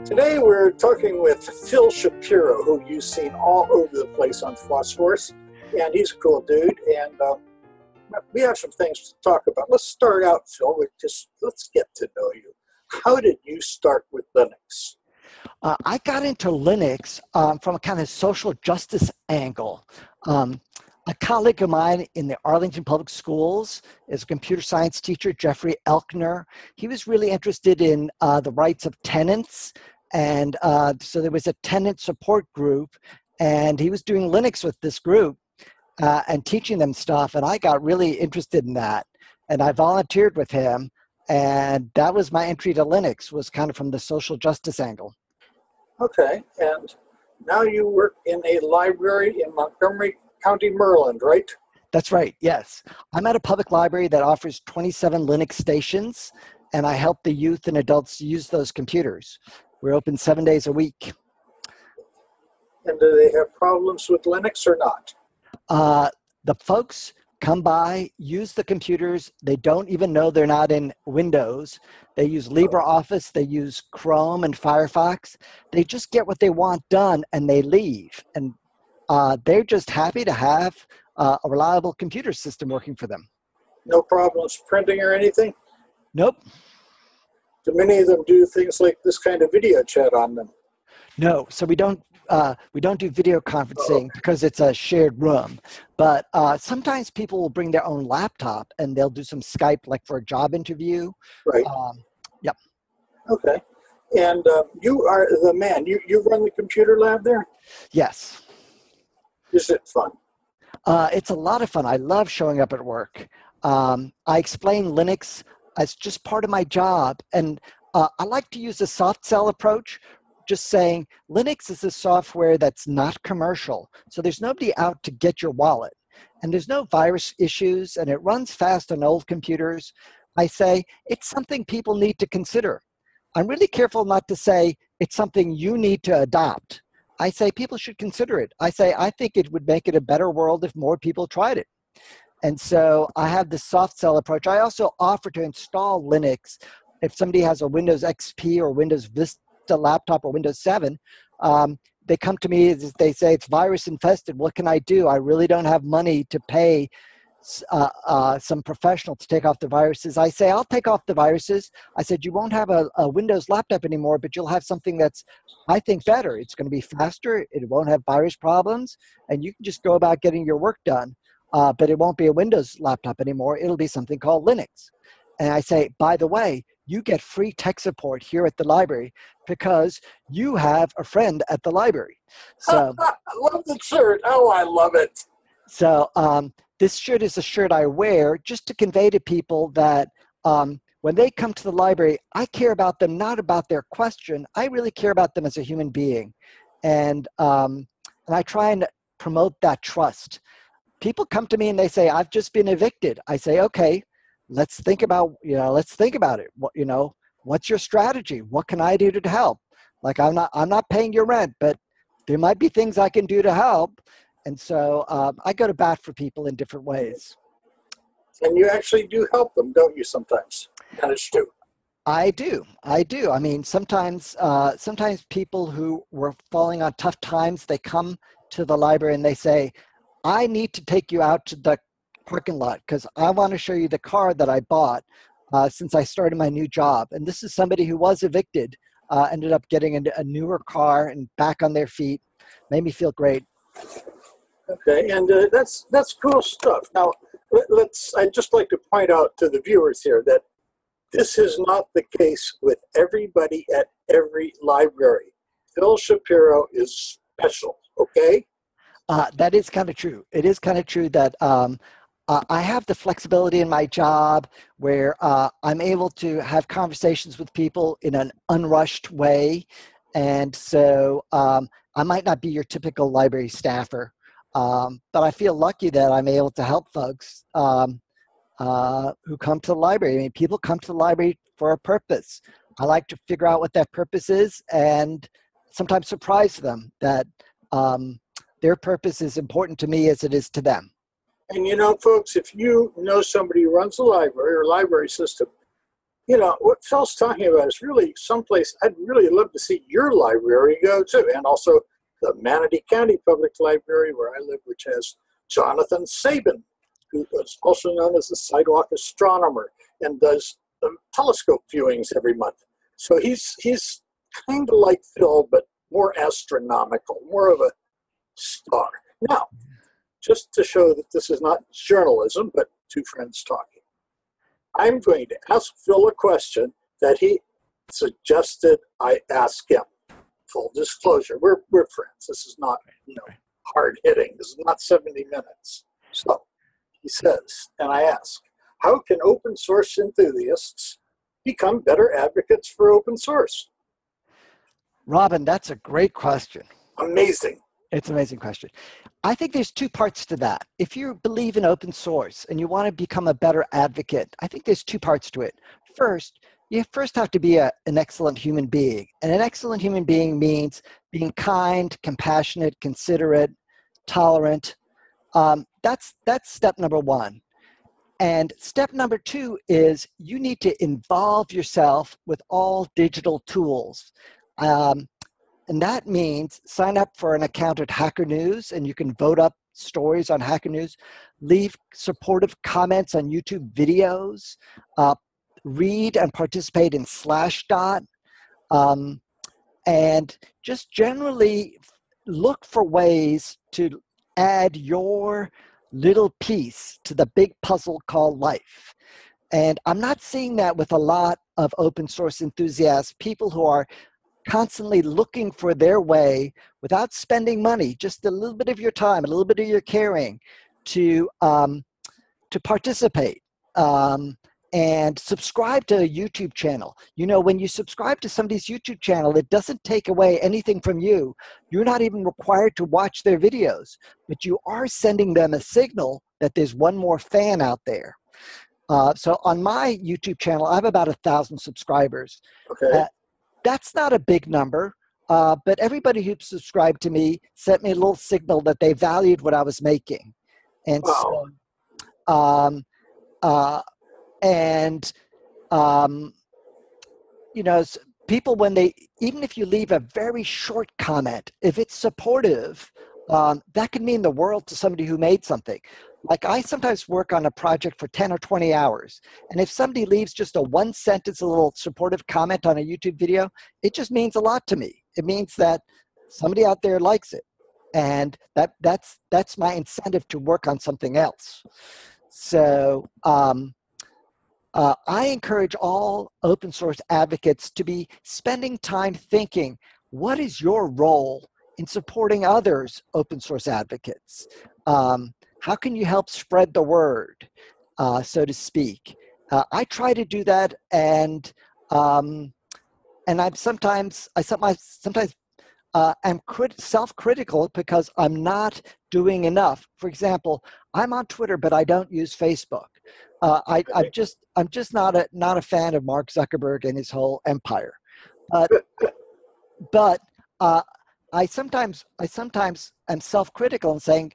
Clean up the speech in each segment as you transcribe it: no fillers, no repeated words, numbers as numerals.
Today we're talking with Phil Shapiro, who you've seen all over the place on Phosphorus, and he's a cool dude, and we have some things to talk about. Let's start out, Phil, with let's get to know you. How did you start with Linux? I got into Linux from a kind of social justice angle. A colleague of mine in the Arlington Public Schools is a computer science teacher, Jeffrey Elkner. He was really interested in the rights of tenants. And so there was a tenant support group, and he was doing Linux with this group and teaching them stuff. And I got really interested in that. And I volunteered with him. And that was my entry to Linux, was kind of from the social justice angle. Okay, and now you work in a library in Montgomery County, Maryland, right? That's right, yes. I'm at a public library that offers 27 Linux stations, and I help the youth and adults use those computers. We're open 7 days a week. And do they have problems with Linux or not? The folks come by, use the computers. They don't even know they're not in Windows. They use LibreOffice. They use Chrome and Firefox. They just get what they want done, and they leave. And they're just happy to have a reliable computer system working for them. No problems printing or anything? Nope. Do many of them do things like this kind of video chat on them? No, so we don't do video conferencing because it's a shared room. But sometimes people will bring their own laptop and they'll do some Skype, like for a job interview. Right. Yep. Okay. And you are the man. You run the computer lab there? Yes. Is it fun? It's a lot of fun. I love showing up at work. I explain Linux as just part of my job. And I like to use a soft sell approach, just saying Linux is a software that's not commercial. So there's nobody out to get your wallet. And there's no virus issues, and it runs fast on old computers. I say it's something people need to consider. I'm really careful not to say it's something you need to adopt. I say people should consider it. I say I think it would make it a better world if more people tried it. And so I have the soft sell approach. I also offer to install Linux if somebody has a Windows XP or Windows Vista laptop or Windows 7. They come to me, they say it's virus infested. What can I do? I really don't have money to pay some professional to take off the viruses. I say, I'll take off the viruses. I said, you won't have a Windows laptop anymore, but you'll have something that's, I think, better. It's going to be faster. It won't have virus problems, and you can just go about getting your work done. But it won't be a Windows laptop anymore. It'll be something called Linux. And I say, by the way, you get free tech support here at the library because you have a friend at the library. So I love the shirt. Oh, I love it. So this shirt is a shirt I wear just to convey to people that when they come to the library, I care about them, not about their question. I really care about them as a human being. And I try and promote that trust. People come to me and they say, I've just been evicted. I say, okay, let's think about it. What's your strategy? What can I do to help? Like, I'm not paying your rent, but there might be things I can do to help. And so I go to bat for people in different ways. And you actually do help them, don't you, sometimes? Manage to. I do. I mean, sometimes people who were falling on tough times, they come to the library and they say, I need to take you out to the parking lot because I want to show you the car that I bought since I started my new job. And this is somebody who was evicted, ended up getting a newer car and back on their feet. Made me feel great. Okay, and that's cool stuff. Now, I'd just like to point out to the viewers here that this is not the case with everybody at every library. Phil Shapiro is special, okay? That is kind of true. It is kind of true that I have the flexibility in my job where I'm able to have conversations with people in an unrushed way. And so I might not be your typical library staffer, but I feel lucky that I'm able to help folks who come to the library. I mean, people come to the library for a purpose. I like to figure out what that purpose is and sometimes surprise them that their purpose is important to me as it is to them. And you know, folks, if you know somebody who runs a library or library system, you know, what Phil's talking about is really someplace I'd really love to see your library go to, and also the Manatee County Public Library where I live, which has Jonathan Sabin, who is also known as the sidewalk astronomer and does telescope viewings every month. So he's kind of like Phil, but more astronomical, more of a star. Now, just to show that this is not journalism, but two friends talking, I'm going to ask Phil a question that he suggested I ask him. Full disclosure, we're friends. This is not, you know, hard hitting. This is not 70 minutes. So he says, and I ask, how can open source enthusiasts become better advocates for open source? Robin, that's a great question. Amazing. It's an amazing question. I think there's two parts to that. If you believe in open source and you want to become a better advocate, I think there's two parts to it. First, you first have to be an excellent human being. And an excellent human being means being kind, compassionate, considerate, tolerant. That's step number one. And step number two is you need to involve yourself with all digital tools. And that means sign up for an account at Hacker News, and you can vote up stories on Hacker News, leave supportive comments on YouTube videos, read and participate in Slashdot, and just generally look for ways to add your little piece to the big puzzle called life. And I'm not seeing that with a lot of open source enthusiasts, people who are constantly looking for their way without spending money, just a little bit of your time, a little bit of your caring to participate and subscribe to a YouTube channel. You know, when you subscribe to somebody's YouTube channel, it doesn't take away anything from you. You're not even required to watch their videos, but you are sending them a signal that there's one more fan out there. So on my YouTube channel, I have about 1,000 subscribers. Okay. That's not a big number, but everybody who subscribed to me sent me a little signal that they valued what I was making. And Wow. you know, people, when they, even if you leave a very short comment, if it's supportive, that can mean the world to somebody who made something. Like I sometimes work on a project for 10 or 20 hours. And if somebody leaves just a one sentence, a little supportive comment on a YouTube video, it just means a lot to me. It means that somebody out there likes it. And that's my incentive to work on something else. So I encourage all open source advocates to be spending time thinking, what is your role in supporting others open source advocates? How can you help spread the word, so to speak? I try to do that, and I'm sometimes I'm self-critical because I'm not doing enough. For example, I'm on Twitter, but I don't use Facebook. I'm just not a fan of Mark Zuckerberg and his whole empire. But I sometimes am self-critical and saying,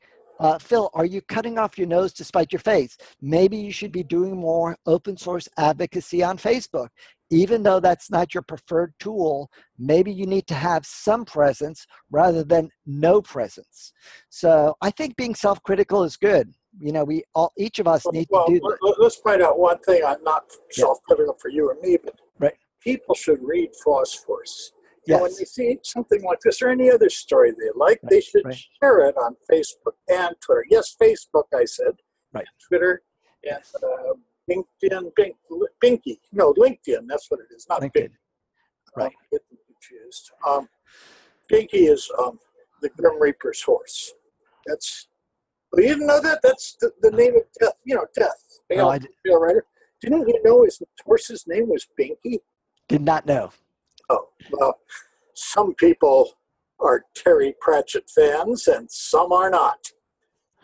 Phil, are you cutting off your nose to spite your face? Maybe you should be doing more open source advocacy on Facebook. Even though that's not your preferred tool, maybe you need to have some presence rather than no presence. So I think being self-critical is good. You know, each of us need to do that. Let's point out one thing. I'm not self-critical for you or me, but right. People should read Phosphorus. Yes. And when they see something like this or any other story they like, they should share it on Facebook and Twitter. Yes, Facebook, I said. Right. Twitter and LinkedIn, Binky. No, LinkedIn, that's what it is, not LinkedIn. Binky. Right. Get them confused. Binky is the Grim Reaper's horse. That's, well, you didn't know that? That's the name of Death. You know, Death. Bale writer. Didn't you know his horse's name was Binky? Did not know. Oh, well, some people are Terry Pratchett fans and some are not.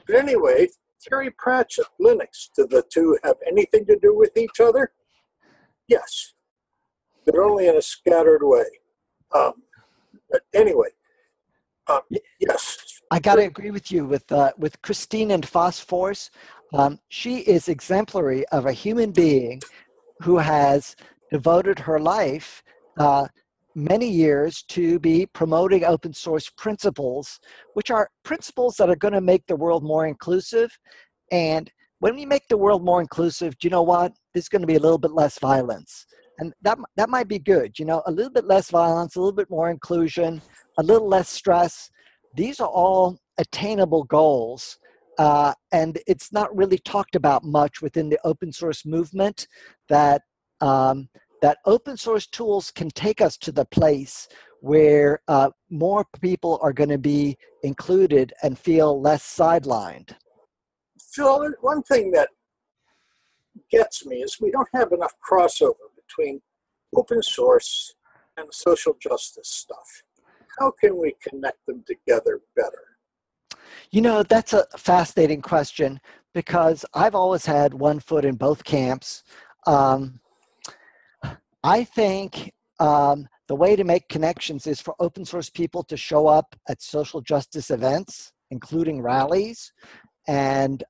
But anyway, Terry Pratchett, Linux, do the two have anything to do with each other? Yes, but only in a scattered way. But anyway, yes. I got to agree with you with Christine and Phosphorus. She is exemplary of a human being who has devoted her life, many years, to be promoting open source principles, which are principles that are going to make the world more inclusive. And when we make the world more inclusive, do you know what? There's going to be a little bit less violence. And that might be good. You know, a little bit less violence, a little bit more inclusion, a little less stress. These are all attainable goals. And it's not really talked about much within the open source movement that, that open source tools can take us to the place where more people are going to be included and feel less sidelined. Phil, one thing that gets me is we don't have enough crossover between open source and social justice stuff. How can we connect them together better? You know, that's a fascinating question because I've always had one foot in both camps. I think the way to make connections is for open source people to show up at social justice events, including rallies, and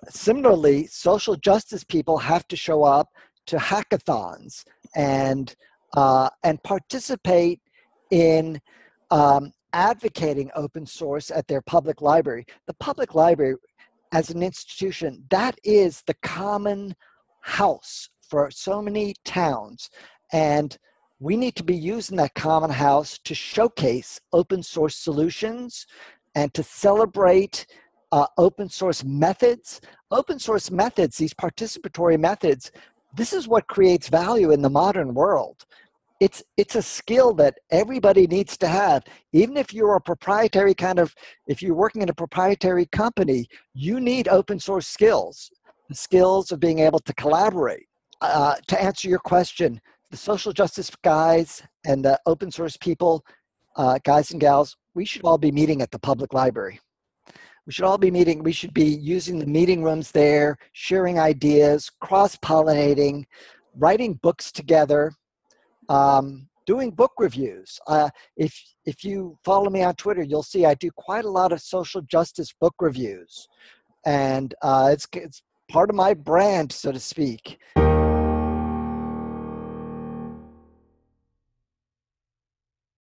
similarly, social justice people have to show up to hackathons and participate in advocating open source at their public library. The public library, as an institution, that is the common house for so many towns, and we need to be using that common house to showcase open source solutions and to celebrate open source methods. Open source methods, these participatory methods, this is what creates value in the modern world. It's a skill that everybody needs to have. Even if you're a proprietary if you're working in a proprietary company, you need open source skills, the skills of being able to collaborate. To answer your question, the social justice guys and the open source people, guys and gals, we should all be meeting at the public library. We should all be meeting. We should be using the meeting rooms there, sharing ideas, cross-pollinating, writing books together, doing book reviews. If you follow me on Twitter, you'll see I do quite a lot of social justice book reviews. And it's part of my brand, so to speak.